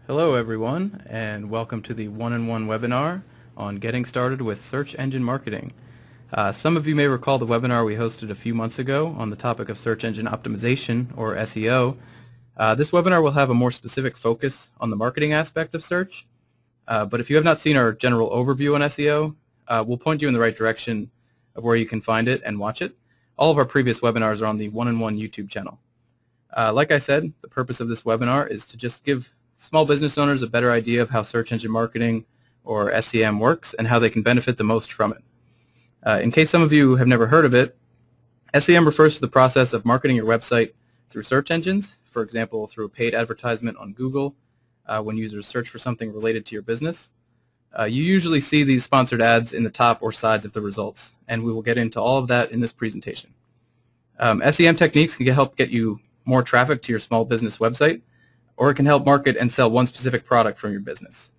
Hello everyone, and welcome to the one-on-one webinar on getting started with search engine marketing. Some of you may recall the webinar we hosted a few months ago on the topic of search engine optimization, or SEO. This webinar will have a more specific focus on the marketing aspect of search, but if you have not seen our general overview on SEO, we'll point you in the right direction of where you can find it and watch it. All of our previous webinars are on the one-on-one YouTube channel. Like I said, the purpose of this webinar is to just give small business owners a better idea of how search engine marketing, or SEM, works and how they can benefit the most from it. In case some of you have never heard of it, SEM refers to the process of marketing your website through search engines, for example, through a paid advertisement on Google when users search for something related to your business. You usually see these sponsored ads in the top or sides of the results, and we will get into all of that in this presentation. SEM techniques can help get you more traffic to your small business website, or it can help market and sell one specific product from your business.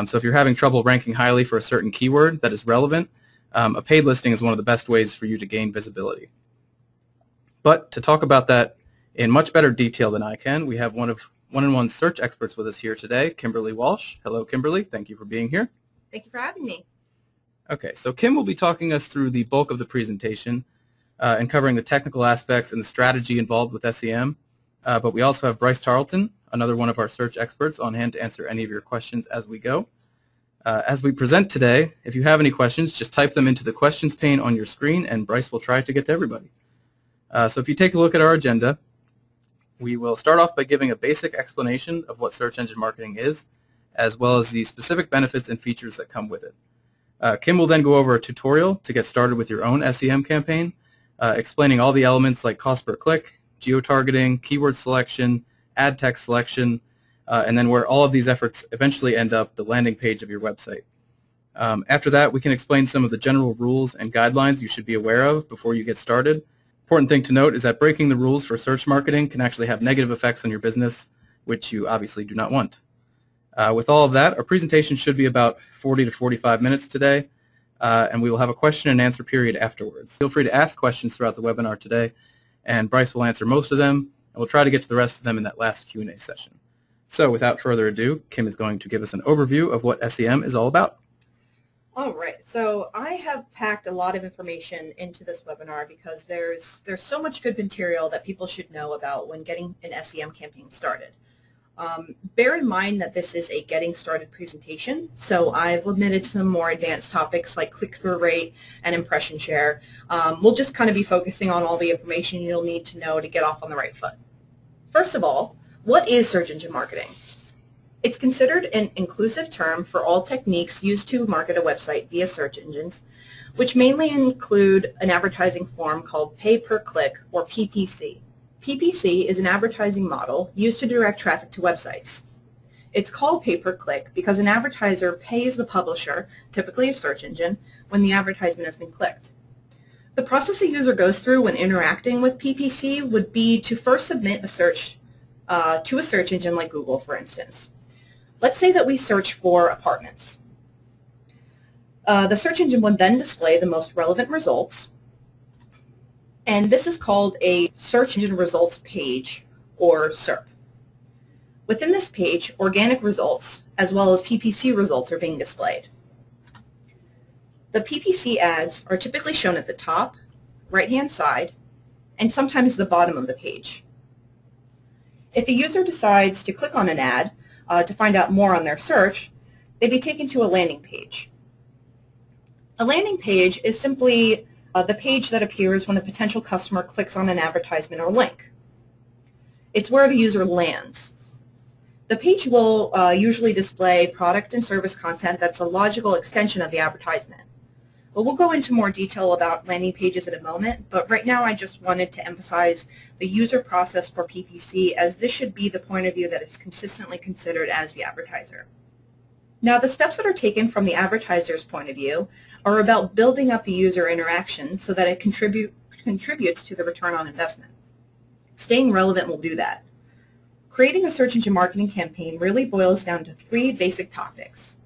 So if you're having trouble ranking highly for a certain keyword that is relevant, a paid listing is one of the best ways for you to gain visibility. But to talk about that in much better detail than I can, we have one of one-on-one search experts with us here today, Kimberly Walsh. Hello, Kimberly. Thank you for being here. Thank you for having me. Okay, so Kim will be talking us through the bulk of the presentation and covering the technical aspects and the strategy involved with SEM. But we also have Bryce Tarleton, another one of our search experts, on hand to answer any of your questions as we go. As we present today, if you have any questions, just type them into the questions pane on your screen, and Bryce will try to get to everybody. So if you take a look at our agenda, we will start off by giving a basic explanation of what search engine marketing is, as well as the specific benefits and features that come with it. Kim will then go over a tutorial to get started with your own SEM campaign, explaining all the elements like cost per click, geo-targeting, keyword selection, ad text selection, and then where all of these efforts eventually end up the landing page of your website. After that, we can explain some of the general rules and guidelines you should be aware of before you get started. Important thing to note is that breaking the rules for search marketing can actually have negative effects on your business, which you obviously do not want. With all of that, our presentation should be about 40 to 45 minutes today, and we will have a question and answer period afterwards. Feel free to ask questions throughout the webinar today, and Bryce will answer most of them, and we'll try to get to the rest of them in that last Q&A session. So without further ado, Kim is going to give us an overview of what SEM is all about. All right, so I have packed a lot of information into this webinar because there's so much good material that people should know about when getting an SEM campaign started. Bear in mind that this is a getting started presentation, so I've limited some more advanced topics like click-through rate and impression share. We'll just kind of be focusing on all the information you'll need to know to get off on the right foot. First of all, what is search engine marketing? It's considered an inclusive term for all techniques used to market a website via search engines, which mainly include an advertising form called pay-per-click, or PPC. PPC is an advertising model used to direct traffic to websites. It's called pay-per-click because an advertiser pays the publisher, typically a search engine, when the advertisement has been clicked. The process a user goes through when interacting with PPC would be to first submit a search to a search engine like Google, for instance. Let's say that we search for apartments. The search engine would then display the most relevant results, and this is called a search engine results page, or SERP. Within this page, organic results as well as PPC results are being displayed. The PPC ads are typically shown at the top, right-hand side, and sometimes the bottom of the page. If a user decides to click on an ad to find out more on their search, they'd be taken to a landing page. A landing page is simply the page that appears when a potential customer clicks on an advertisement or link. It's where the user lands. The page will usually display product and service content that's a logical extension of the advertisement. Well, we'll go into more detail about landing pages in a moment, but right now I just wanted to emphasize the user process for PPC, as this should be the point of view that is consistently considered as the advertiser. Now, the steps that are taken from the advertiser's point of view are about building up the user interaction so that it contributes to the return on investment. Staying relevant will do that. Creating a search engine marketing campaign really boils down to three basic topics: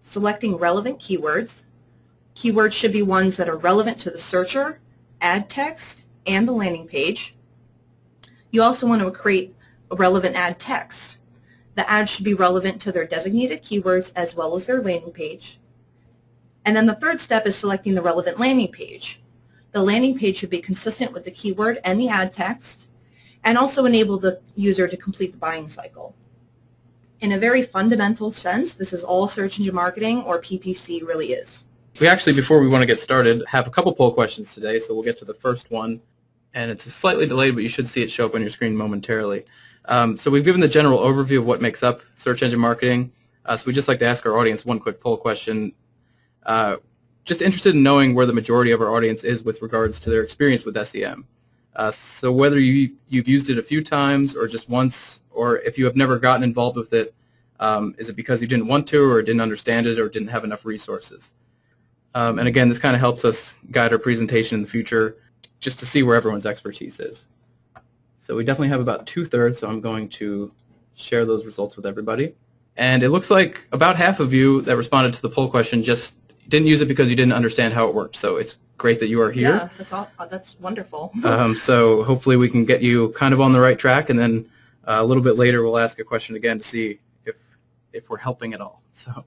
selecting relevant keywords. Keywords should be ones that are relevant to the searcher, ad text, and the landing page. You also want to create a relevant ad text. The ad should be relevant to their designated keywords as well as their landing page. And then the third step is selecting the relevant landing page. The landing page should be consistent with the keyword and the ad text, and also enable the user to complete the buying cycle. In a very fundamental sense, this is all search engine marketing, or PPC, really is. We actually, before we want to get started, have a couple poll questions today, so we'll get to the first one. And it's slightly delayed, but you should see it show up on your screen momentarily. So we've given the general overview of what makes up search engine marketing. So we'd just like to ask our audience one quick poll question. Just interested in knowing where the majority of our audience is with regards to their experience with SEM. So whether you've used it a few times or just once, or if you have never gotten involved with it, is it because you didn't want to or didn't understand it or didn't have enough resources? And again, this kind of helps us guide our presentation in the future just to see where everyone's expertise is. So we definitely have about 2/3, so I'm going to share those results with everybody. And it looks like about half of you that responded to the poll question just didn't use it because you didn't understand how it worked. So it's great that you are here. Yeah, that's wonderful. So hopefully we can get you kind of on the right track, and then a little bit later we'll ask a question again to see if we're helping at all. So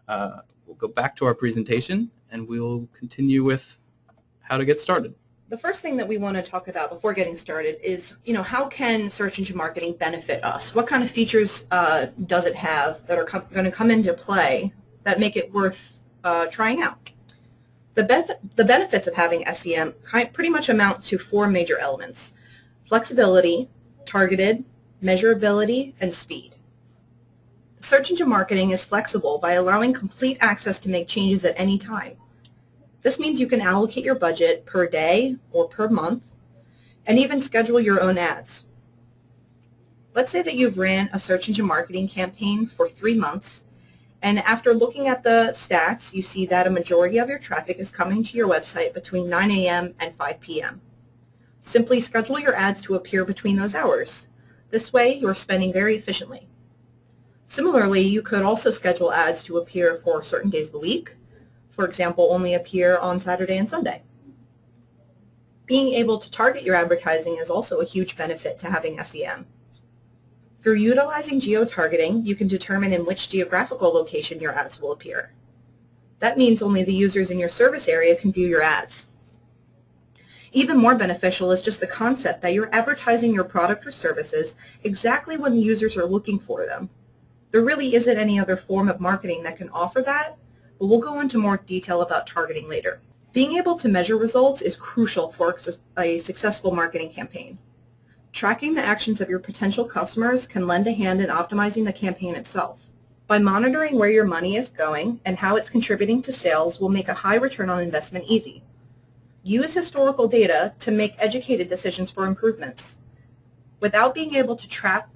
we'll go back to our presentation, and we'll continue with how to get started. The first thing that we want to talk about before getting started is, how can search engine marketing benefit us? What kind of features does it have that are going to come into play that make it worth trying out? The benefits of having SEM pretty much amount to 4 major elements: flexibility, targeted, measurability, and speed. Search engine marketing is flexible by allowing complete access to make changes at any time. This means you can allocate your budget per day or per month, and even schedule your own ads. Let's say that you've ran a search engine marketing campaign for 3 months, and after looking at the stats, you see that a majority of your traffic is coming to your website between 9 a.m. and 5 p.m. Simply schedule your ads to appear between those hours. This way, you're spending very efficiently. Similarly, you could also schedule ads to appear for certain days of the week. For example, only appear on Saturday and Sunday. Being able to target your advertising is also a huge benefit to having SEM. Through utilizing geo-targeting, you can determine in which geographical location your ads will appear. That means only the users in your service area can view your ads. Even more beneficial is just the concept that you're advertising your product or services exactly when the users are looking for them. There really isn't any other form of marketing that can offer that, but we'll go into more detail about targeting later. Being able to measure results is crucial for a successful marketing campaign. Tracking the actions of your potential customers can lend a hand in optimizing the campaign itself. By monitoring where your money is going and how it's contributing to sales will make a high return on investment easy. Use historical data to make educated decisions for improvements. Without being able to track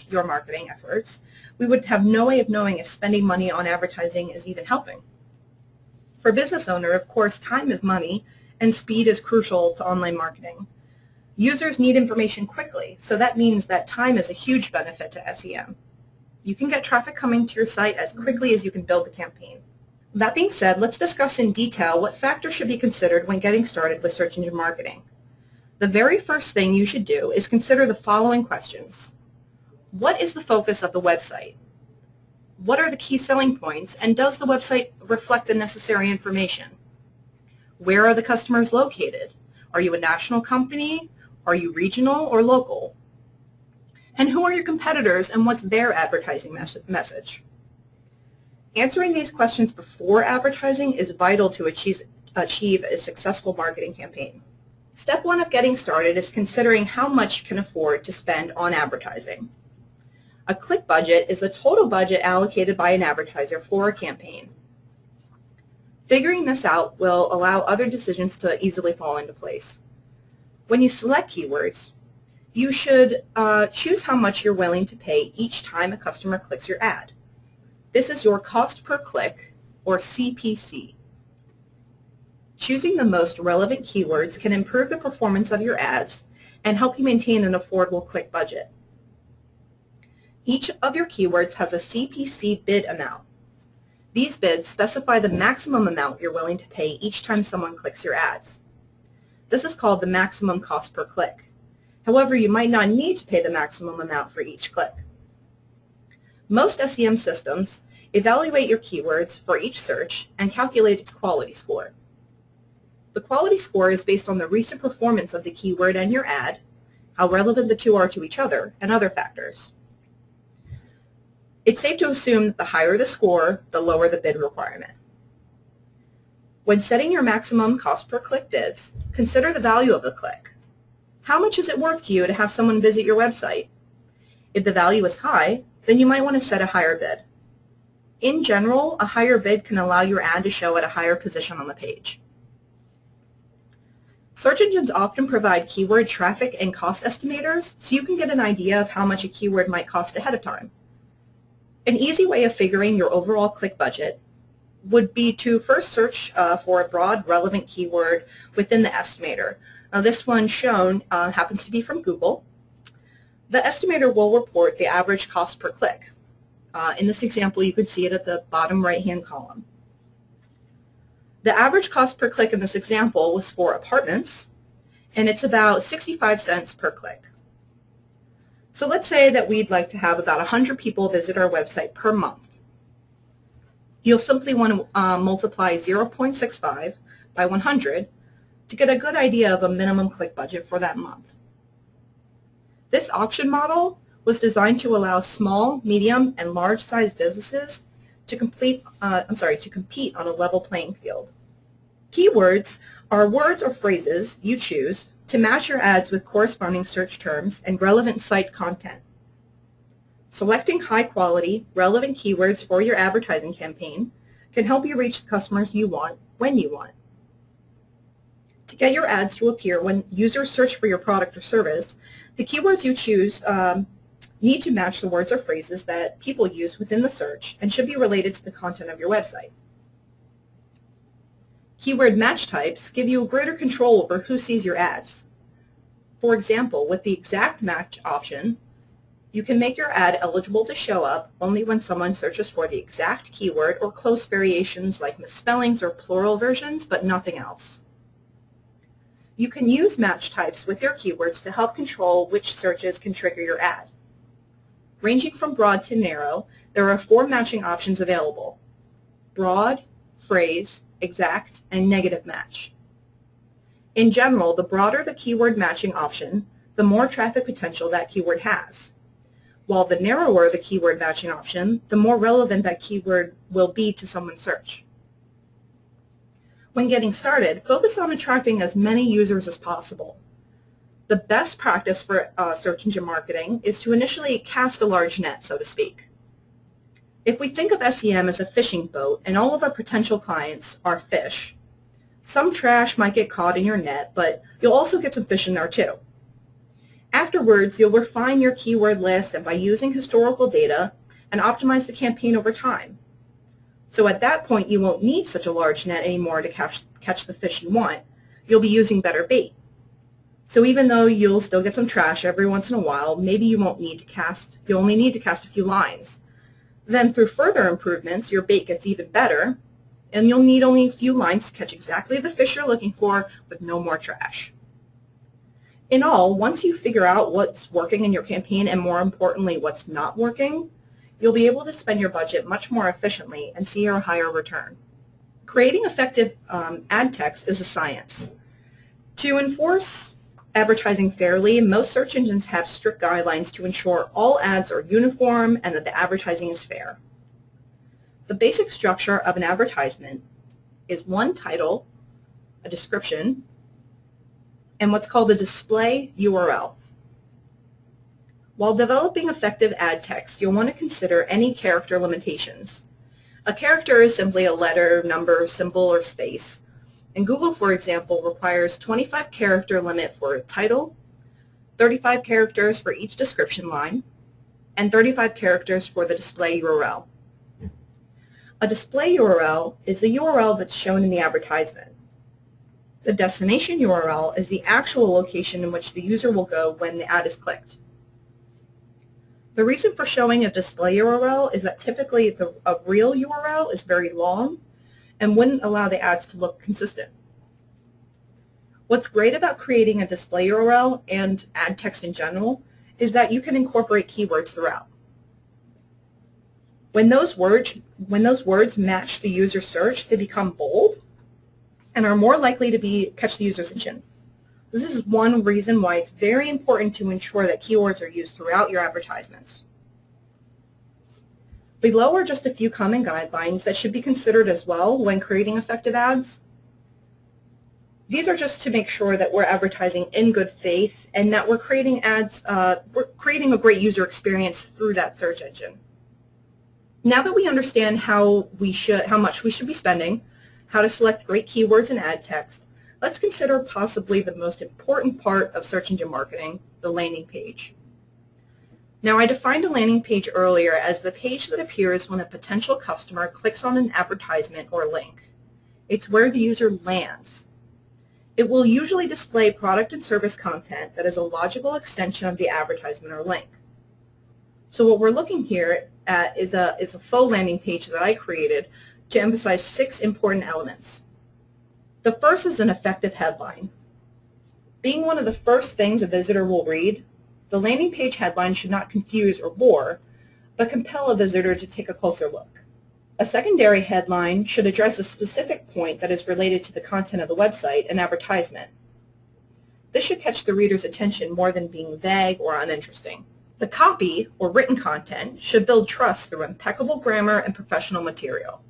your marketing efforts, we would have no way of knowing if spending money on advertising is even helping. For a business owner, of course, time is money, and speed is crucial to online marketing. Users need information quickly, so that means that time is a huge benefit to SEM. You can get traffic coming to your site as quickly as you can build the campaign. That being said, let's discuss in detail what factors should be considered when getting started with search engine marketing. The very first thing you should do is consider the following questions. What is the focus of the website? What are the key selling points, and does the website reflect the necessary information? Where are the customers located? Are you a national company? Are you regional or local? And who are your competitors, and what's their advertising message? Answering these questions before advertising is vital to achieve a successful marketing campaign. Step 1 of getting started is considering how much you can afford to spend on advertising. A click budget is the total budget allocated by an advertiser for a campaign. Figuring this out will allow other decisions to easily fall into place. When you select keywords, you should choose how much you're willing to pay each time a customer clicks your ad. This is your cost per click, or CPC. Choosing the most relevant keywords can improve the performance of your ads and help you maintain an affordable click budget. Each of your keywords has a CPC bid amount. These bids specify the maximum amount you're willing to pay each time someone clicks your ads. This is called the maximum cost per click. However, you might not need to pay the maximum amount for each click. Most SEM systems evaluate your keywords for each search and calculate its quality score. The quality score is based on the recent performance of the keyword and your ad, how relevant the two are to each other, and other factors. It's safe to assume that the higher the score, the lower the bid requirement. When setting your maximum cost per click bids, consider the value of the click. How much is it worth to you to have someone visit your website? If the value is high, then you might want to set a higher bid. In general, a higher bid can allow your ad to show at a higher position on the page. Search engines often provide keyword traffic and cost estimators so you can get an idea of how much a keyword might cost ahead of time. An easy way of figuring your overall click budget would be to first search for a broad relevant keyword within the estimator. Now this one shown happens to be from Google. The estimator will report the average cost per click. In this example, you could see it at the bottom right-hand column. The average cost per click in this example was for apartments, and it's about 65 cents per click. So let's say that we'd like to have about 100 people visit our website per month. You'll simply want to multiply 0.65 by 100 to get a good idea of a minimum click budget for that month. This auction model was designed to allow small, medium, and large-sized businesses to compete on a level playing field. Keywords are words or phrases you choose to match your ads with corresponding search terms and relevant site content. Selecting high-quality, relevant keywords for your advertising campaign can help you reach the customers you want when you want. To get your ads to appear when users search for your product or service, the keywords you choose need to match the words or phrases that people use within the search and should be related to the content of your website. Keyword match types give you greater control over who sees your ads. For example, with the exact match option, you can make your ad eligible to show up only when someone searches for the exact keyword or close variations like misspellings or plural versions, but nothing else. You can use match types with your keywords to help control which searches can trigger your ad. Ranging from broad to narrow, there are 4 matching options available: broad, phrase, exact, and negative match. In general, the broader the keyword matching option, the more traffic potential that keyword has, while the narrower the keyword matching option, the more relevant that keyword will be to someone's search. When getting started, focus on attracting as many users as possible. The best practice for search engine marketing is to initially cast a large net, so to speak. If we think of SEM as a fishing boat and all of our potential clients are fish, some trash might get caught in your net, but you'll also get some fish in there too. Afterwards, you'll refine your keyword list and by using historical data and optimize the campaign over time. So at that point, you won't need such a large net anymore to catch the fish you want. You'll be using better bait. So even though you'll still get some trash every once in a while, maybe you only need to cast a few lines. Then through further improvements, your bait gets even better, and you'll need only a few lines to catch exactly the fish you're looking for with no more trash. In all, once you figure out what's working in your campaign and more importantly what's not working, you'll be able to spend your budget much more efficiently and see a higher return. Creating effective ad text is a science. To enforce advertising fairly, most search engines have strict guidelines to ensure all ads are uniform and that the advertising is fair. The basic structure of an advertisement is one title, a description, and what's called a display URL. While developing effective ad text, you'll want to consider any character limitations. A character is simply a letter, number, symbol, or space. And Google, for example, requires 25 character limit for a title, 35 characters for each description line, and 35 characters for the display URL. A display URL is the URL that's shown in the advertisement. The destination URL is the actual location in which the user will go when the ad is clicked. The reason for showing a display URL is that typically a real URL is very long and wouldn't allow the ads to look consistent. What's great about creating a display URL and ad text in general is that you can incorporate keywords throughout. When those words match the user search, they become bold and are more likely to catch the user's attention. This is one reason why it's very important to ensure that keywords are used throughout your advertisements. Below are just a few common guidelines that should be considered as well when creating effective ads. These are just to make sure that we're advertising in good faith and that we're creating ads, we're creating a great user experience through that search engine. Now that we understand how much we should be spending, how to select great keywords in ad text, let's consider possibly the most important part of search engine marketing, the landing page. Now, I defined a landing page earlier as the page that appears when a potential customer clicks on an advertisement or link. It's where the user lands. It will usually display product and service content that is a logical extension of the advertisement or link. So what we're looking here at is a faux landing page that I created to emphasize 6 important elements. The first is an effective headline. Being one of the first things a visitor will read, the landing page headline should not confuse or bore, but compel a visitor to take a closer look. A secondary headline should address a specific point that is related to the content of the website and advertisement. This should catch the reader's attention more than being vague or uninteresting. The copy, or written content, should build trust through impeccable grammar and professional material.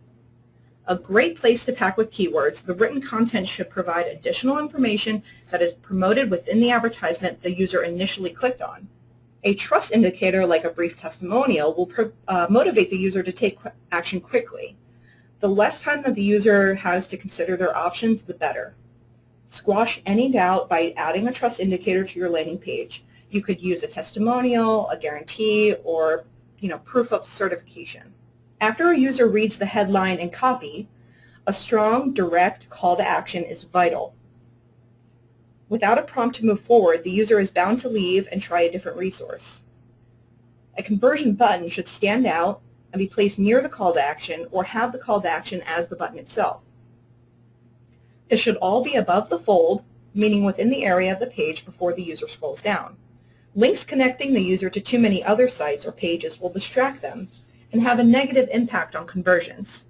A great place to pack with keywords, the written content should provide additional information that is promoted within the advertisement the user initially clicked on. A trust indicator like a brief testimonial will motivate the user to take action quickly. The less time that the user has to consider their options, the better. Squash any doubt by adding a trust indicator to your landing page. You could use a testimonial, a guarantee, or proof of certification. After a user reads the headline and copy, a strong, direct call to action is vital. Without a prompt to move forward, the user is bound to leave and try a different resource. A conversion button should stand out and be placed near the call to action or have the call to action as the button itself. This should all be above the fold, meaning within the area of the page before the user scrolls down. Links connecting the user to too many other sites or pages will distract them and have a negative impact on conversions.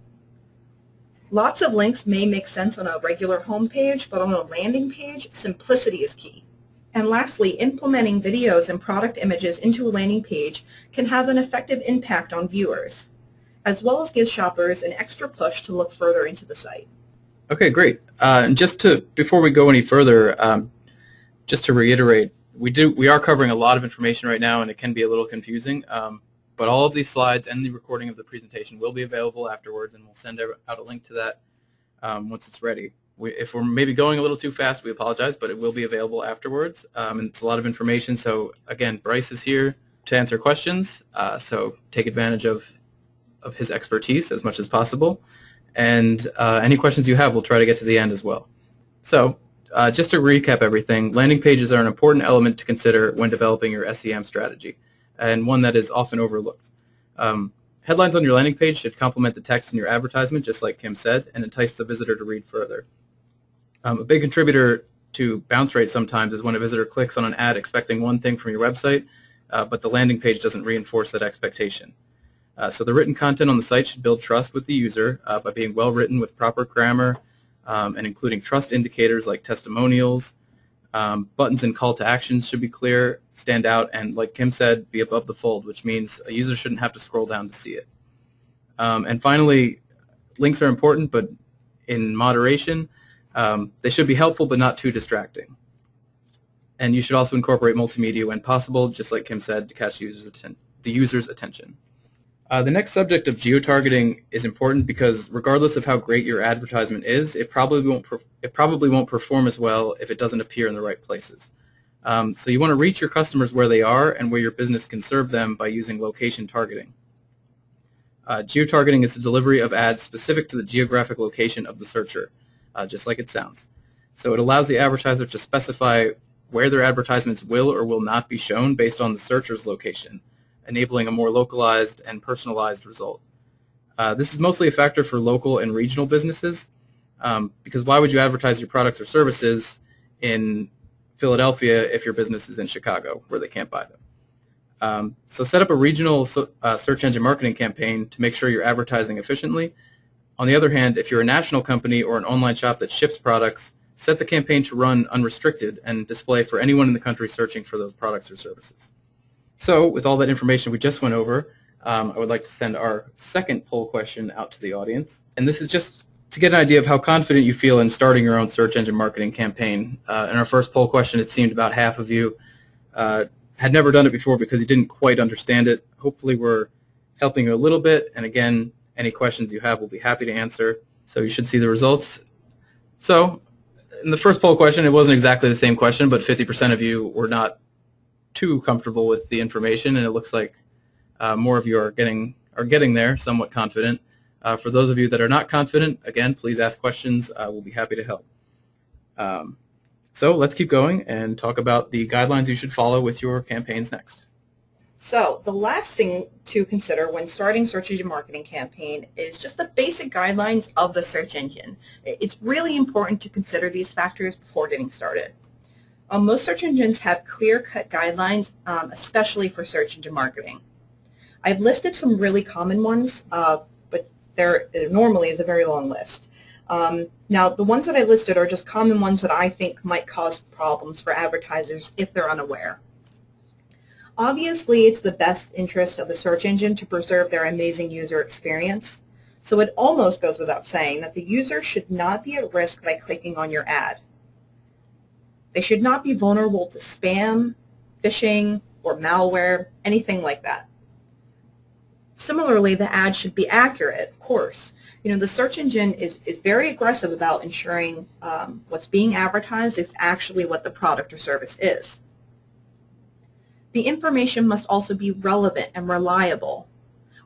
Lots of links may make sense on a regular home page, but on a landing page, simplicity is key. And lastly, implementing videos and product images into a landing page can have an effective impact on viewers, as well as give shoppers an extra push to look further into the site. Okay, great. And before we go any further, just to reiterate, we are covering a lot of information right now, and it can be a little confusing. But all of these slides and the recording of the presentation will be available afterwards, and we'll send out a link to that once it's ready. If we're maybe going a little too fast, we apologize, but it will be available afterwards. And it's a lot of information. So again, Bryce is here to answer questions. So take advantage of his expertise as much as possible. And any questions you have, we'll try to get to the end as well. So just to recap everything, landing pages are an important element to consider when developing your SEM strategy, and one that is often overlooked. Headlines on your landing page should complement the text in your advertisement, just like Kim said, and entice the visitor to read further. A big contributor to bounce rate sometimes is when a visitor clicks on an ad expecting one thing from your website, but the landing page doesn't reinforce that expectation. So the written content on the site should build trust with the user by being well written with proper grammar and including trust indicators like testimonials. Buttons and call to actions should be clear, stand out, and like Kim said, be above the fold, which means a user shouldn't have to scroll down to see it. And finally, links are important, but in moderation. They should be helpful, but not too distracting. And you should also incorporate multimedia when possible, just like Kim said, to catch the user's attention. The next subject of geo-targeting is important because regardless of how great your advertisement is, it probably won't perform as well if it doesn't appear in the right places. So you want to reach your customers where they are and where your business can serve them by using location targeting. Geo-targeting is the delivery of ads specific to the geographic location of the searcher, just like it sounds. So it allows the advertiser to specify where their advertisements will or will not be shown based on the searcher's location, enabling a more localized and personalized result. This is mostly a factor for local and regional businesses because why would you advertise your products or services in Philadelphia if your business is in Chicago where they can't buy them? So set up a regional search engine marketing campaign to make sure you're advertising efficiently. On the other hand, if you're a national company or an online shop that ships products, set the campaign to run unrestricted and display for anyone in the country searching for those products or services. So with all that information we just went over, I would like to send our second poll question out to the audience. And this is just to get an idea of how confident you feel in starting your own search engine marketing campaign. In our first poll question, it seemed about half of you had never done it before because you didn't quite understand it. Hopefully we're helping you a little bit. And again, any questions you have, we'll be happy to answer. So you should see the results. So in the first poll question, it wasn't exactly the same question, but 50% of you were not too comfortable with the information, and it looks like more of you are getting there, somewhat confident. For those of you that are not confident, again, please ask questions. We'll be happy to help. So let's keep going and talk about the guidelines you should follow with your campaigns next. So the last thing to consider when starting search engine marketing campaign is just the basic guidelines of the search engine. It's really important to consider these factors before getting started. Most search engines have clear-cut guidelines, especially for search engine marketing. I've listed some really common ones, but there normally is a very long list. Now, the ones that I listed are just common ones that I think might cause problems for advertisers if they're unaware. Obviously, it's the best interest of the search engine to preserve their amazing user experience, so it almost goes without saying that the user should not be at risk by clicking on your ad. They should not be vulnerable to spam, phishing, or malware, anything like that. Similarly, the ad should be accurate, of course. You know, the search engine is very aggressive about ensuring what's being advertised is actually what the product or service is. The information must also be relevant and reliable.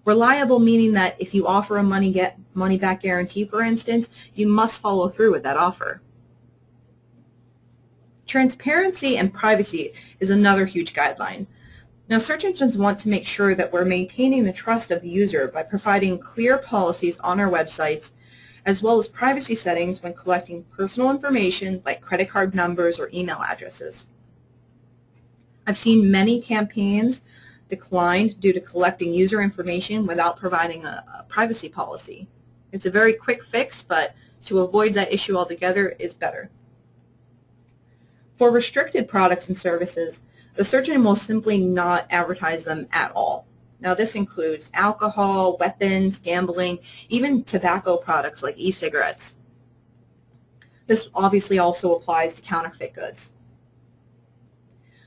Reliable meaning that if you offer a money-back guarantee, for instance, you must follow through with that offer. Transparency and privacy is another huge guideline. Now, search engines want to make sure that we're maintaining the trust of the user by providing clear policies on our websites, as well as privacy settings when collecting personal information like credit card numbers or email addresses. I've seen many campaigns declined due to collecting user information without providing a privacy policy. It's a very quick fix, but to avoid that issue altogether is better. For restricted products and services, the search engine will simply not advertise them at all. Now, this includes alcohol, weapons, gambling, even tobacco products like e-cigarettes. This obviously also applies to counterfeit goods.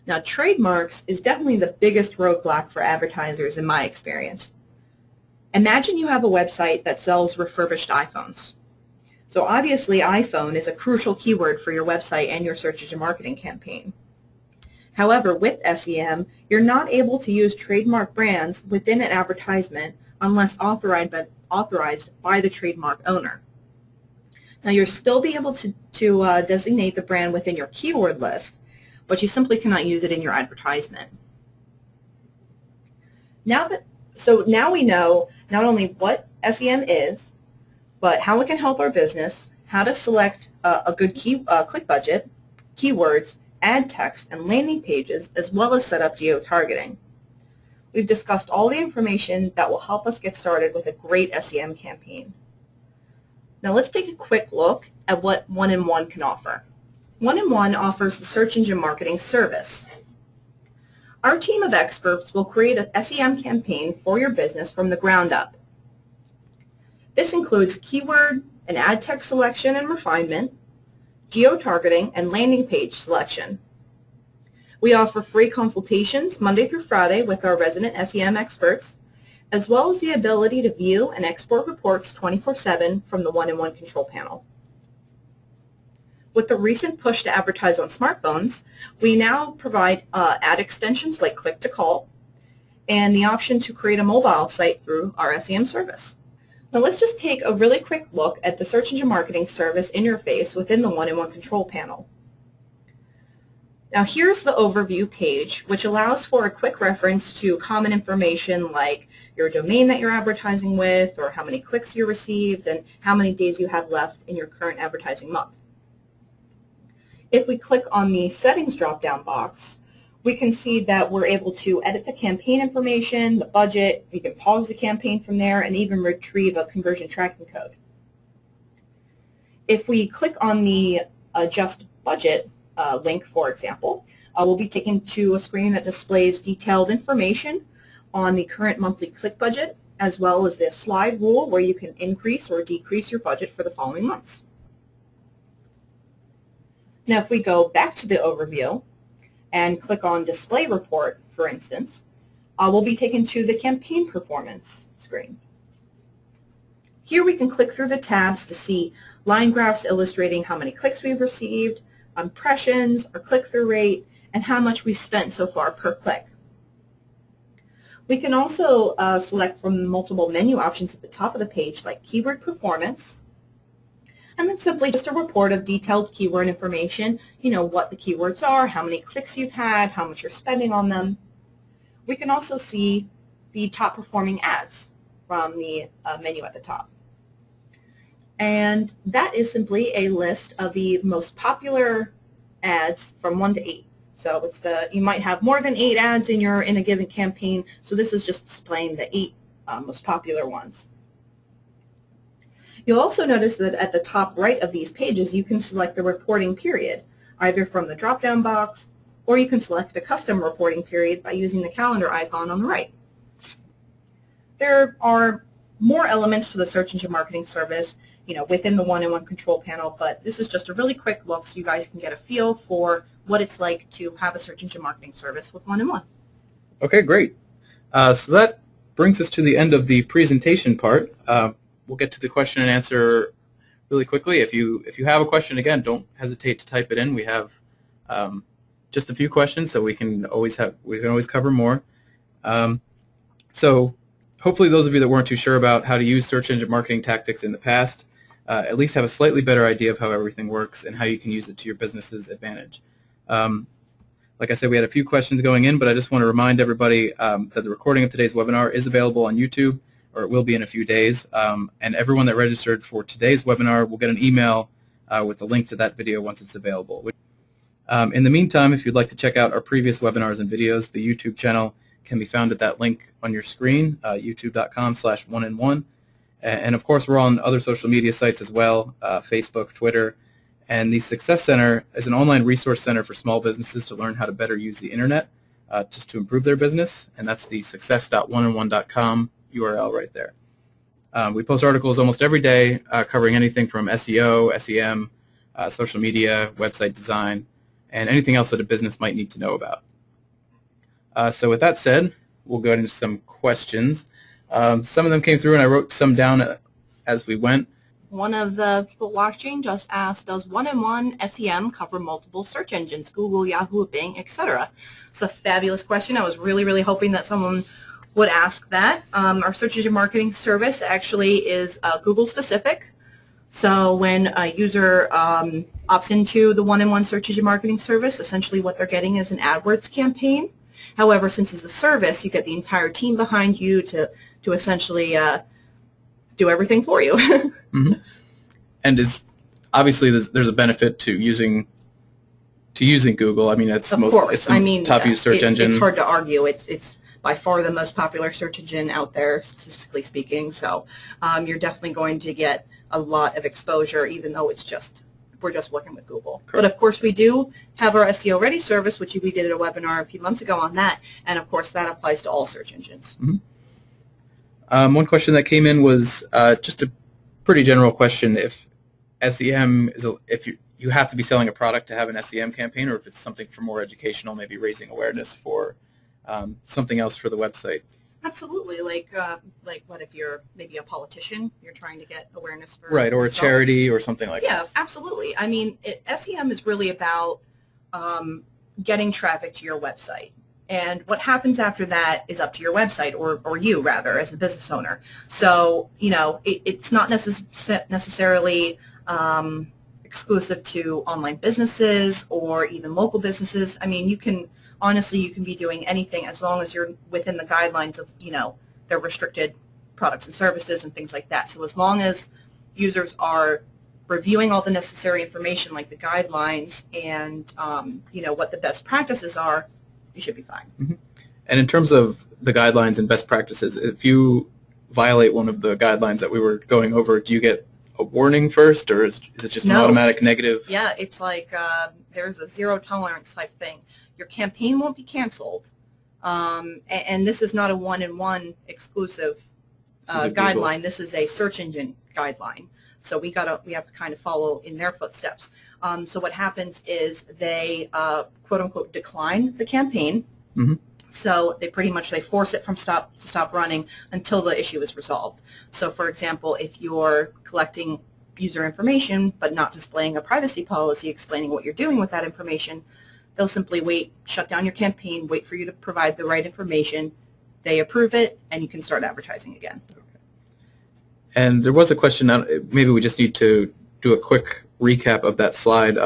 Now, trademarks is definitely the biggest roadblock for advertisers in my experience. Imagine you have a website that sells refurbished iPhones. So obviously iPhone is a crucial keyword for your website and your search engine marketing campaign. However, with SEM, you're not able to use trademark brands within an advertisement unless authorized by the trademark owner. Now, you'll still be able to designate the brand within your keyword list, but you simply cannot use it in your advertisement. So now we know not only what SEM is, but how it can help our business, how to select a good click budget, keywords, ad text, and landing pages, as well as set up geo-targeting. We've discussed all the information that will help us get started with a great SEM campaign. Now let's take a quick look at what 1-in-1 can offer. 1-in-1 offers the search engine marketing service. Our team of experts will create a SEM campaign for your business from the ground up. This includes keyword and ad text selection and refinement, geo-targeting, and landing page selection. We offer free consultations Monday through Friday with our resident SEM experts, as well as the ability to view and export reports 24/7 from the 1-in-1 control panel. With the recent push to advertise on smartphones, we now provide ad extensions like click to call and the option to create a mobile site through our SEM service. Now let's just take a really quick look at the search engine marketing service interface within the 1-in-1 control panel. Now here's the overview page, which allows for a quick reference to common information like your domain that you're advertising with, or how many clicks you received, and how many days you have left in your current advertising month. If we click on the settings drop-down box, we can see that we're able to edit the campaign information, the budget. We can pause the campaign from there and even retrieve a conversion tracking code. If we click on the Adjust Budget link, for example, we'll be taken to a screen that displays detailed information on the current monthly click budget, as well as the slide rule where you can increase or decrease your budget for the following months. Now, if we go back to the overview and click on Display Report, for instance, we'll be taken to the Campaign Performance screen. Here we can click through the tabs to see line graphs illustrating how many clicks we've received, impressions, our click-through rate, and how much we've spent so far per click. We can also select from multiple menu options at the top of the page, like Keyword Performance, and then simply just a report of detailed keyword information, what the keywords are, how many clicks you've had, how much you're spending on them. We can also see the top performing ads from the menu at the top. And that is simply a list of the most popular ads from 1 to 8. So it's you might have more than 8 ads in a given campaign, so this is just displaying the 8 most popular ones. You'll also notice that at the top right of these pages, you can select the reporting period, either from the drop-down box, or you can select a custom reporting period by using the calendar icon on the right. There are more elements to the search engine marketing service, within the one-in-one control panel, but this is just a really quick look so you guys can get a feel for what it's like to have a search engine marketing service with one-in-one. Okay, great. So that brings us to the end of the presentation part. We'll get to the question and answer really quickly. If you have a question, again, don't hesitate to type it in. We have just a few questions, so we can always cover more. So hopefully those of you that weren't too sure about how to use search engine marketing tactics in the past at least have a slightly better idea of how everything works and how you can use it to your business's advantage. Like I said, we had a few questions going in, but I just want to remind everybody that the recording of today's webinar is available on YouTube, or it will be in a few days. And everyone that registered for today's webinar will get an email with the link to that video once it's available. In the meantime, if you'd like to check out our previous webinars and videos, the YouTube channel can be found at that link on your screen, youtube.com/one-in-one. And of course, we're on other social media sites as well, Facebook, Twitter. And the Success Center is an online resource center for small businesses to learn how to better use the internet just to improve their business. And that's the success.oneandone.com URL right there. We post articles almost every day covering anything from SEO, SEM, social media, website design, and anything else that a business might need to know about. So with that said, we'll go into some questions. Some of them came through, and I wrote some down as we went. One of the people watching just asked, does one-in-one SEM cover multiple search engines, Google, Yahoo, Bing, etc.? It's a fabulous question. I was really, really hoping that someone would ask that. Our search engine marketing service actually is Google specific. So when a user opts into the one-in-one search engine marketing service, essentially what they're getting is an AdWords campaign. However, since it's a service, you get the entire team behind you to essentially do everything for you. Mm-hmm. And obviously there's a benefit to using Google. I mean, it's of course. It's the top used search engine. It's hard to argue. It's by far the most popular search engine out there, statistically speaking. So you're definitely going to get a lot of exposure, even though we're just working with Google. Correct. But of course, we do have our SEO Ready service, which we did a webinar a few months ago on that, and of course that applies to all search engines. Mm-hmm. One question that came in was just a pretty general question: if SEM is if you have to be selling a product to have an SEM campaign, or if it's something for more educational, maybe raising awareness for something else for the website. Absolutely, like what if you're maybe a politician, you're trying to get awareness for right, or yourself. A charity or something like that. Yeah, absolutely. I mean, SEM is really about getting traffic to your website. And what happens after that is up to your website, or you, rather, as a business owner. So, it's not necessarily exclusive to online businesses or even local businesses. I mean, you can be doing anything as long as you're within the guidelines of, their restricted products and services and things like that. So as long as users are reviewing all the necessary information like the guidelines and, what the best practices are, you should be fine. Mm-hmm. And in terms of the guidelines and best practices, if you violate one of the guidelines that we were going over, do you get a warning first, or is it just an automatic negative? Yeah, it's like there's a zero tolerance type thing. Your campaign won't be canceled, and this is not a one-in-one exclusive guideline. This is a search engine guideline. So we have to kind of follow in their footsteps. So what happens is they quote unquote decline the campaign. Mm-hmm. So they force it to stop running until the issue is resolved. So for example, if you're collecting user information but not displaying a privacy policy explaining what you're doing with that information, they'll simply shut down your campaign, wait for you to provide the right information, they approve it, and you can start advertising again. Okay. And there was a question, maybe we just need to do a quick recap of that slide.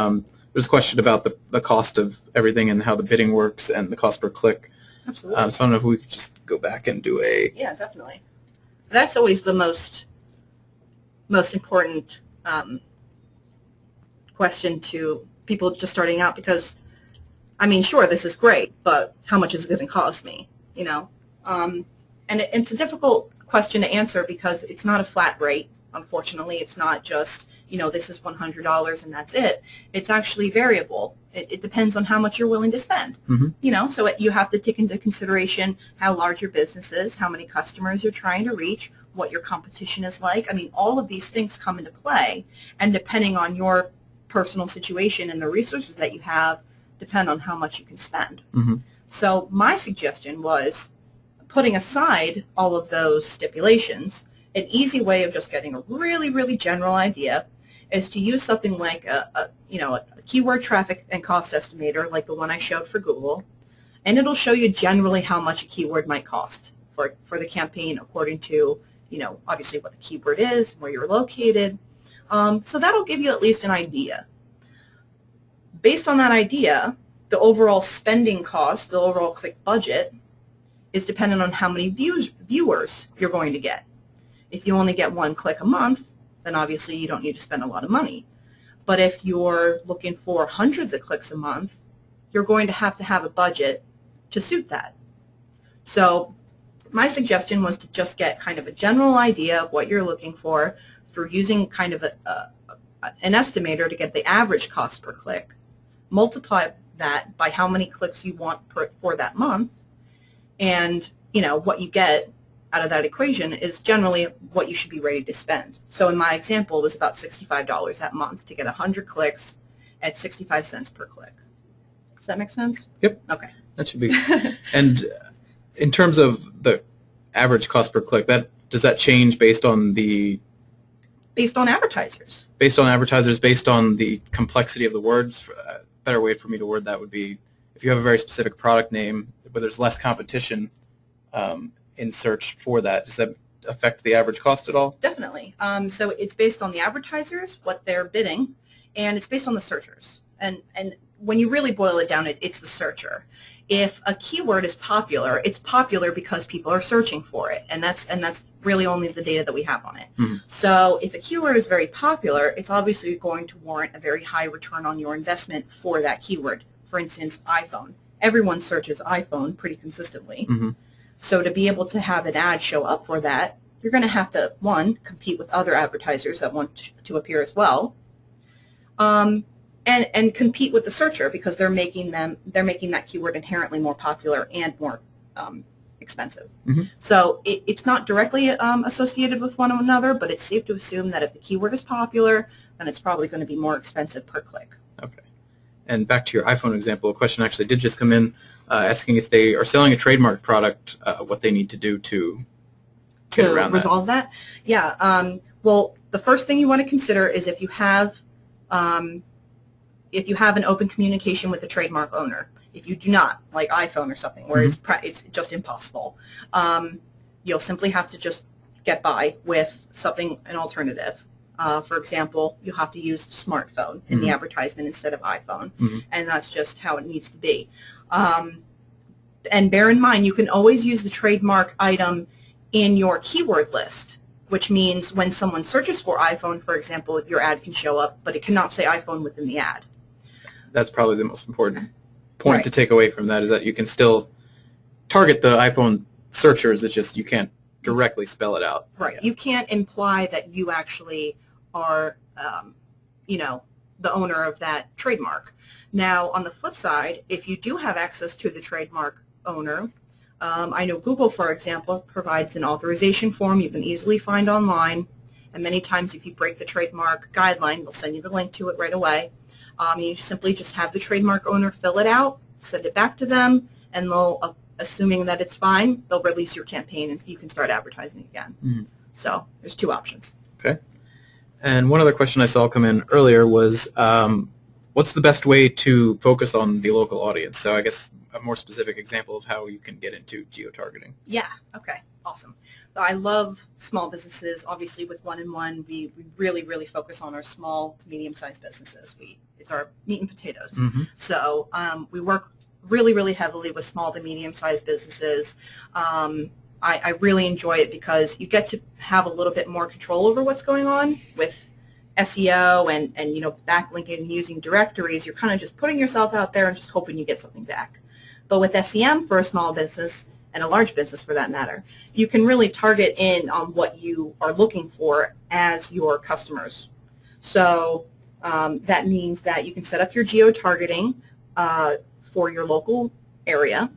There's a question about the cost of everything and how the bidding works and the cost per click. Absolutely. So I don't know if we could just go back and do a... Yeah, definitely. That's always the most important question to people just starting out, because, I mean, sure, this is great, but how much is it going to cost me, you know? And it's a difficult question to answer because it's not a flat rate, unfortunately. It's not just, you know, this is $100 and that's it. It's actually variable. It depends on how much you're willing to spend. Mm-hmm. You know, so you have to take into consideration how large your business is, how many customers you're trying to reach, what your competition is like. I mean, all of these things come into play, and depending on your personal situation and the resources that you have, depend on how much you can spend. Mm-hmm. So my suggestion was, putting aside all of those stipulations, an easy way of just getting a really, really general idea is to use something like a keyword traffic and cost estimator like the one I showed for Google, and it'll show you generally how much a keyword might cost for the campaign according to, you know, obviously what the keyword is, where you're located. So that'll give you at least an idea. Based on that idea, the overall spending cost, the overall click budget, is dependent on how many viewers you're going to get. If you only get one click a month, then obviously you don't need to spend a lot of money. But if you're looking for hundreds of clicks a month, you're going to have a budget to suit that. So my suggestion was to just get kind of a general idea of what you're looking for through using kind of an estimator to get the average cost per click, multiply that by how many clicks you want for that month, and, you know, what you get out of that equation is generally what you should be ready to spend. So in my example, it was about $65 that month to get 100 clicks at 65 cents per click. Does that make sense? Yep. Okay. That should be. And in terms of the average cost per click, does that change based on advertisers? Based on advertisers, based on the complexity of the words? A better way for me to word that would be, if you have a very specific product name where there's less competition in search for that, does that affect the average cost at all? Definitely. So it's based on the advertisers, what they're bidding, and it's based on the searchers. And when you really boil it down, it's the searcher. If a keyword is popular, it's popular because people are searching for it, and that's really only the data that we have on it. Mm-hmm. So if a keyword is very popular, it's obviously going to warrant a very high return on your investment for that keyword. For instance, iPhone. Everyone searches iPhone pretty consistently. Mm-hmm. So to be able to have an ad show up for that, you're going to have to, one, compete with other advertisers that want to appear as well, and compete with the searcher because they're making that keyword inherently more popular and more expensive. Mm-hmm. So it's not directly associated with one another, but it's safe to assume that if the keyword is popular, then it's probably going to be more expensive per click. Okay. And back to your iPhone example, a question actually did just come in asking if they are selling a trademark product, what they need to do to get around resolve that. Yeah. Well, the first thing you want to consider is if you have an open communication with the trademark owner. If you do not, like iPhone or something, where mm-hmm. it's just impossible, you'll simply have to just get by with an alternative. For example, you'll have to use smartphone in mm-hmm. the advertisement instead of iPhone, mm-hmm. and that's just how it needs to be. And bear in mind, you can always use the trademark item in your keyword list, which means when someone searches for iPhone, for example, your ad can show up, but it cannot say iPhone within the ad. That's probably the most important point Right. to take away from that is that you can still target the iPhone searchers. It's just you can't directly spell it out. Right. Yeah. You can't imply that you actually are, you know, the owner of that trademark. Now, on the flip side, if you do have access to the trademark owner, I know Google, for example, provides an authorization form you can easily find online. And many times if you break the trademark guideline, they'll send you the link to it right away. You simply just have the trademark owner fill it out, send it back to them, and they'll, assuming that it's fine, they'll release your campaign and you can start advertising again. Mm-hmm. So there's two options. Okay. And one other question I saw come in earlier was, what's the best way to focus on the local audience? So I guess a more specific example of how you can get into geo-targeting. Yeah, okay, awesome. So I love small businesses. Obviously with one-on-one, we really, really focus on our small to medium-sized businesses. It's our meat and potatoes. Mm-hmm. So we work really, really heavily with small to medium-sized businesses. I really enjoy it because you get to have a little bit more control over what's going on with SEO and you know, backlinking and using directories. You're kind of just putting yourself out there and just hoping you get something back. But with SEM for a small business, and a large business for that matter, you can really target in on what you are looking for as your customers. So that means that you can set up your geo-targeting for your local area.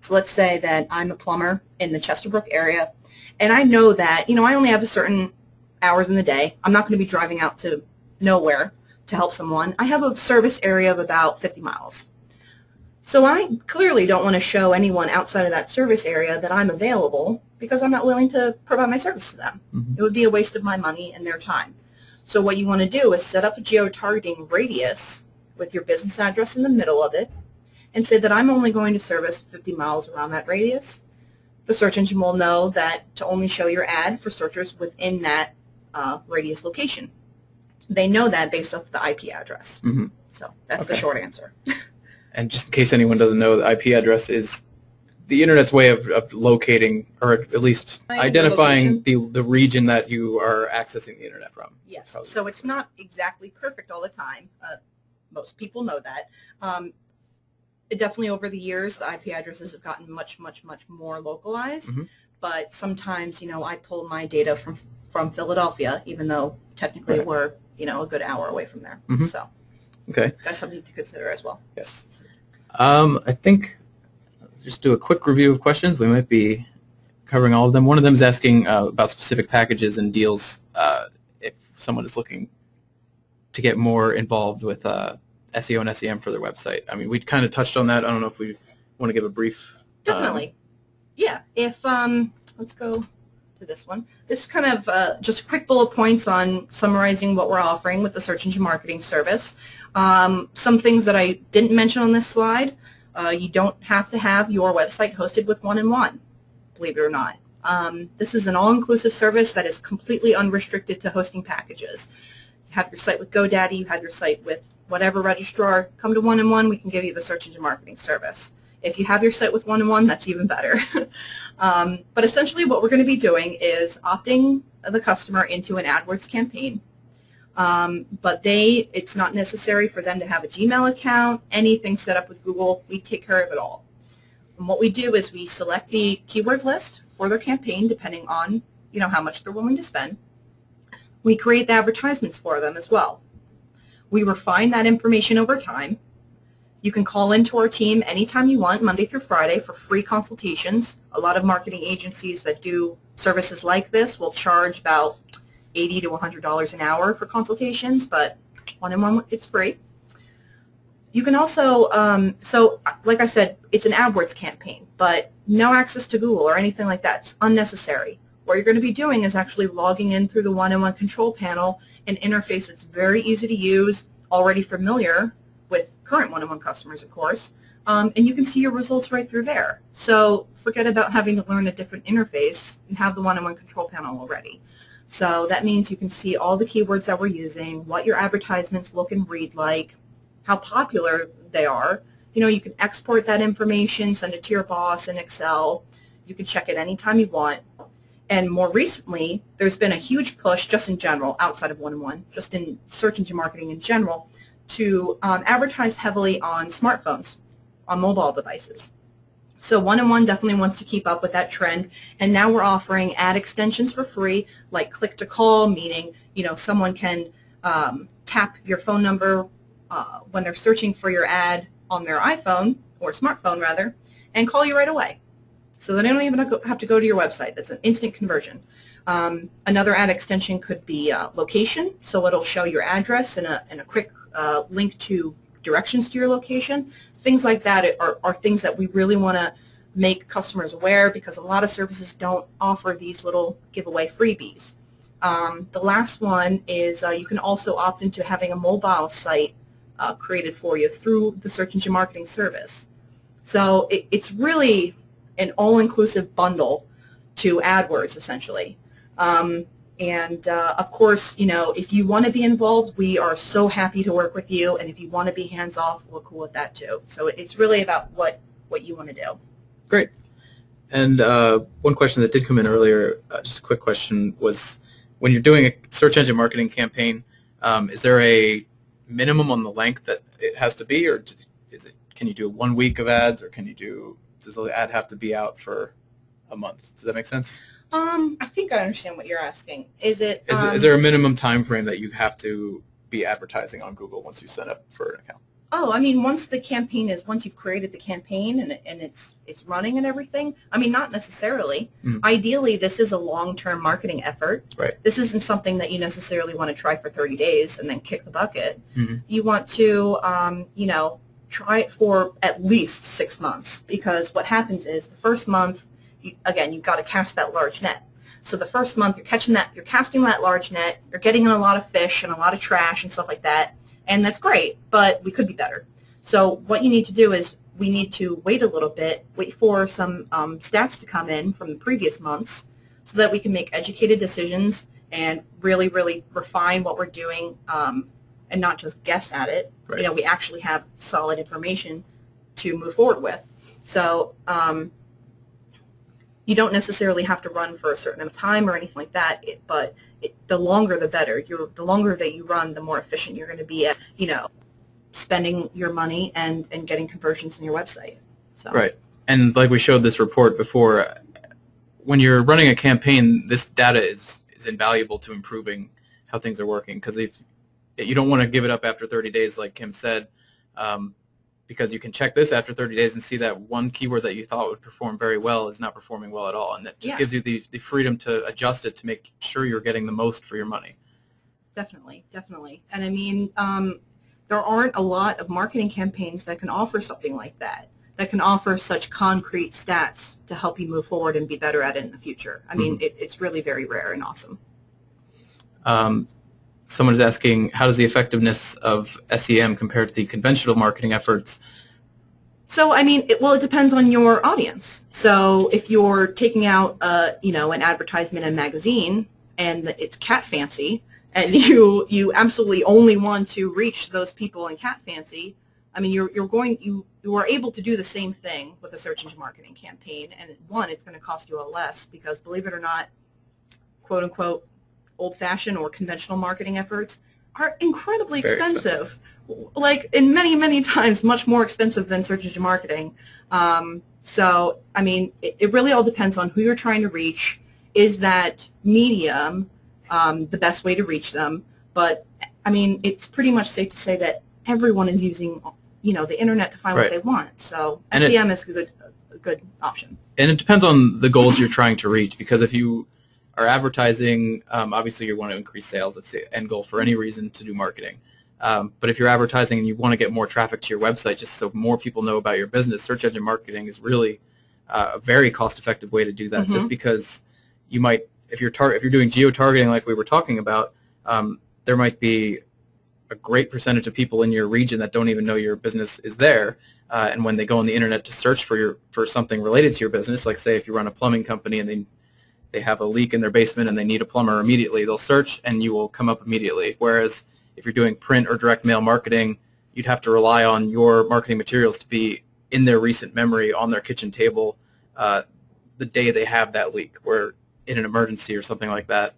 So let's say that I'm a plumber in the Chesterbrook area, and I know that, you know, I only have a certain hours in the day. I'm not going to be driving out to nowhere to help someone. I have a service area of about 50 miles. So I clearly don't want to show anyone outside of that service area that I'm available because I'm not willing to provide my service to them. Mm-hmm. It would be a waste of my money and their time. So what you want to do is set up a geo-targeting radius with your business address in the middle of it and say that I'm only going to service 50 miles around that radius. The search engine will know that to only show your ad for searchers within that radius location. They know that based off the IP address. Mm-hmm. So that's Okay. the short answer. And just in case anyone doesn't know, the IP address is the Internet's way of locating, or at least identifying the region that you are accessing the Internet from. Yes, so it's not exactly perfect all the time. Most people know that. Definitely over the years, the IP addresses have gotten much, much, much more localized. Mm-hmm. But sometimes, you know, I pull my data from Philadelphia, even though technically Right. we're, you know, a good hour away from there. Mm-hmm. So Okay. that's something to consider as well. Yes. I think just do a quick review of questions. We might be covering all of them. One of them is asking about specific packages and deals if someone is looking to get more involved with SEO and SEM for their website. I mean, we kind of touched on that. I don't know if we want to give a brief. Definitely. Yeah. If let's go to this one. This is kind of just quick bullet points on summarizing what we're offering with the search engine marketing service. Some things that I didn't mention on this slide. You don't have to have your website hosted with one-on-one, believe it or not. This is an all-inclusive service that is completely unrestricted to hosting packages. You have your site with GoDaddy, you have your site with whatever registrar. Come to one-on-one, we can give you the search engine marketing service. If you have your site with one-on-one, that's even better. But essentially what we're going to be doing is opting the customer into an AdWords campaign. But it's not necessary for them to have a Gmail account, anything set up with Google. We take care of it all. And what we do is we select the keyword list for their campaign depending on, you know, how much they're willing to spend. We create the advertisements for them as well. We refine that information over time. You can call into our team anytime you want, Monday through Friday, for free consultations. A lot of marketing agencies that do services like this will charge about $80 to $100 an hour for consultations, but one-on-one, it's free. You can also, so like I said, it's an AdWords campaign, but no access to Google or anything like that. It's unnecessary. What you're going to be doing is actually logging in through the one-on-one control panel, an interface that's very easy to use, already familiar with current one-on-one customers, of course, and you can see your results right through there. So forget about having to learn a different interface and have the one-on-one control panel already. So that means you can see all the keywords that we're using, what your advertisements look and read like, how popular they are. You know, you can export that information, send it to your boss in Excel. You can check it anytime you want. And more recently, there's been a huge push just in general, outside of one-on-one, just in search engine marketing in general, to advertise heavily on smartphones. on mobile devices. So 1&1 definitely wants to keep up with that trend, and now we're offering ad extensions for free, like click to call, meaning someone can tap your phone number when they're searching for your ad on their iPhone or smartphone rather, and call you right away. So they don't even have to go to your website. That's an instant conversion. Another ad extension could be location, so it'll show your address and a quick link to directions to your location. Things like that are things that we really want to make customers aware, because a lot of services don't offer these little giveaway freebies. The last one is you can also opt into having a mobile site created for you through the search engine marketing service. So it's really an all-inclusive bundle to AdWords, essentially. Of course, if you want to be involved, we are so happy to work with you. And if you want to be hands-off, we're cool with that too. So it's really about what you want to do. Great. And one question that did come in earlier, just a quick question, was when you're doing a search engine marketing campaign, is there a minimum on the length that it has to be, or can you do 1 week of ads, or does the ad have to be out for a month? Does that make sense? I think I understand what you're asking. Is there a minimum time frame that you have to be advertising on Google once you sign up for an account? Oh, I mean, once you've created the campaign and it's running and everything, I mean, not necessarily. Mm-hmm. Ideally, this is a long-term marketing effort. Right. This isn't something that you necessarily want to try for 30 days and then kick the bucket. Mm-hmm. You want to, try it for at least 6 months, because what happens is the first month, you've got to cast that large net. So the first month you're casting that large net, you're getting in a lot of fish and a lot of trash and stuff like that, and that's great, but we could be better. So what you need to do is we need to wait a little bit, wait for some stats to come in from the previous months so that we can make educated decisions and really, really refine what we're doing and not just guess at it. Right. We actually have solid information to move forward with. So you don't necessarily have to run for a certain amount of time or anything like that, but the longer the better. The longer that you run, the more efficient you're going to be at, spending your money and getting conversions on your website. So. Right. And like we showed this report before, when you're running a campaign, this data is invaluable to improving how things are working, because if you don't want to give it up after 30 days, like Kim said, because you can check this after 30 days and see that one keyword that you thought would perform very well is not performing well at all. And that just gives you the freedom to adjust it to make sure you're getting the most for your money. Definitely, definitely. And I mean, there aren't a lot of marketing campaigns that can offer something like that can offer such concrete stats to help you move forward and be better at it in the future. I mean, it's really very rare and awesome. Someone is asking, how does the effectiveness of SEM compare to the conventional marketing efforts? So, I mean, it depends on your audience. So if you're taking out, an advertisement in a magazine and it's cat fancy, and you absolutely only want to reach those people in cat fancy, I mean, you are able to do the same thing with a search engine marketing campaign. And one, it's going to cost you a less, because believe it or not, quote unquote, old-fashioned or conventional marketing efforts are incredibly expensive. Like in many, many times much more expensive than search engine marketing. So, I mean, it really all depends on who you're trying to reach. Is that medium the best way to reach them? But, I mean, it's pretty much safe to say that everyone is using, the internet to find what they want. So SEM is a good option. And it depends on the goals you're trying to reach, because if you are advertising, obviously you want to increase sales. That's the end goal for any reason to do marketing. But if you're advertising and you want to get more traffic to your website just so more people know about your business, search engine marketing is really a very cost-effective way to do that. Just because you might, if you're doing geo-targeting like we were talking about, there might be a great percentage of people in your region that don't even know your business is there. And when they go on the internet to search for something related to your business, like say if you run a plumbing company and they have a leak in their basement and they need a plumber immediately, they'll search and you will come up immediately. Whereas if you're doing print or direct mail marketing, you'd have to rely on your marketing materials to be in their recent memory on their kitchen table the day they have that leak, where in an emergency or something like that,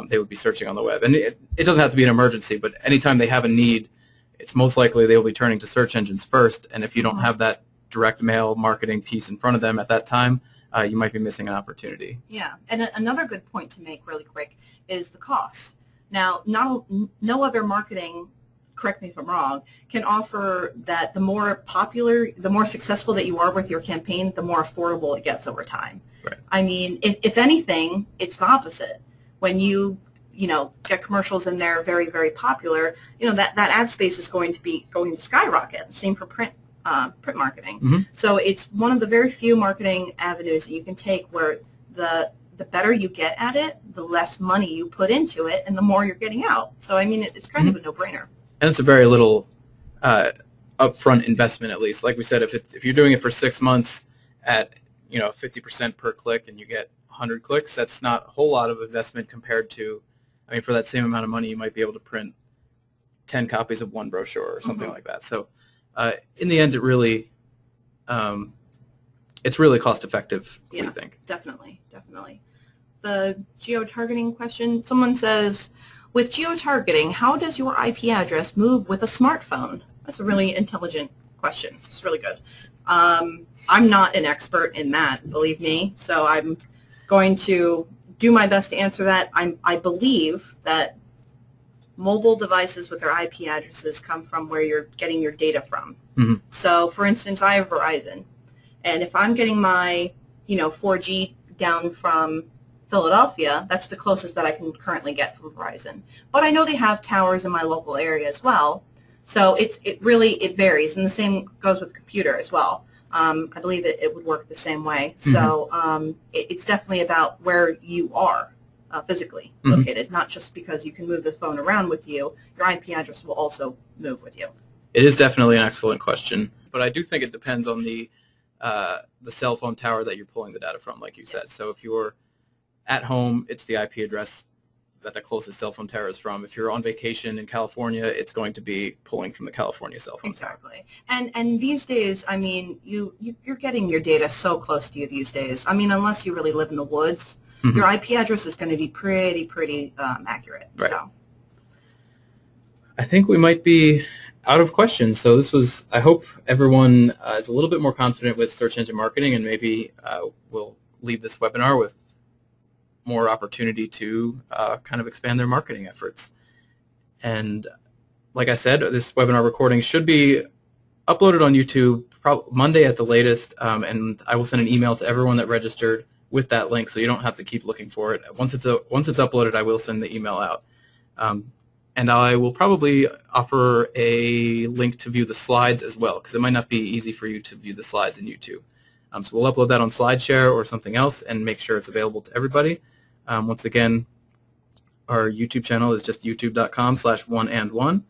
they would be searching on the web. And it doesn't have to be an emergency, but anytime they have a need, it's most likely they will be turning to search engines first. And if you don't have that direct mail marketing piece in front of them at that time, you might be missing an opportunity. Yeah, and another good point to make really quick is the cost. Now, no other marketing, correct me if I'm wrong, can offer that the more popular, the more successful that you are with your campaign, the more affordable it gets over time. Right. I mean, if anything, it's the opposite. When you get commercials and they're very, very popular, that ad space is going to skyrocket. Same for print marketing. Mm-hmm. So it's one of the very few marketing avenues that you can take where the better you get at it, the less money you put into it, and the more you're getting out. So, I mean, it's kind of a no-brainer. And it's a very little upfront investment, at least. Like we said, if you're doing it for 6 months at 50% per click and you get 100 clicks, that's not a whole lot of investment compared to, I mean, for that same amount of money, you might be able to print 10 copies of one brochure or something like that. So in the end, it's really cost-effective, we think. Definitely. The geo-targeting question, someone says, with geo-targeting, how does your IP address move with a smartphone? That's a really intelligent question. It's really good. I'm not an expert in that, believe me, so I'm going to do my best to answer that. I believe that mobile devices with their IP addresses come from where you're getting your data from. Mm-hmm. So, for instance, I have Verizon, and if I'm getting my 4G down from Philadelphia, that's the closest that I can currently get from Verizon. But I know they have towers in my local area as well, so it really varies, and the same goes with computer as well. I believe it would work the same way. Mm-hmm. So it's definitely about where you are physically located, not just because you can move the phone around with you. Your IP address will also move with you. It is definitely an excellent question, but I do think it depends on the cell phone tower that you're pulling the data from, like you said. So if you're at home, it's the IP address that the closest cell phone tower is from. If you're on vacation in California, it's going to be pulling from the California cell phone tower. Exactly. And these days, I mean, you're getting your data so close to you these days. I mean, unless you really live in the woods, your IP address is going to be pretty accurate. Right. So. I think we might be out of questions. So this was, I hope everyone is a little bit more confident with search engine marketing, and maybe we'll leave this webinar with more opportunity to kind of expand their marketing efforts. And like I said, this webinar recording should be uploaded on YouTube Monday at the latest, and I will send an email to everyone that registered with that link, so you don't have to keep looking for it. Once it's uploaded, I will send the email out. And I will probably offer a link to view the slides as well, because it might not be easy for you to view the slides in YouTube. So we'll upload that on SlideShare or something else and make sure it's available to everybody. Once again, our YouTube channel is just youtube.com/oneand1.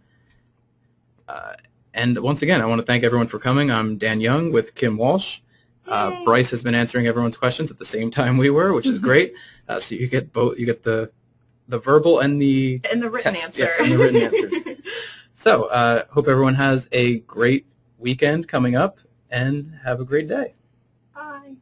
And once again, I want to thank everyone for coming. I'm Dan Young with Kim Walsh. Bryce has been answering everyone's questions at the same time we were, which is great. So you get both. You get the verbal and the written text. answer. Yes, and the written answers. So hope everyone has a great weekend coming up, and have a great day. Bye.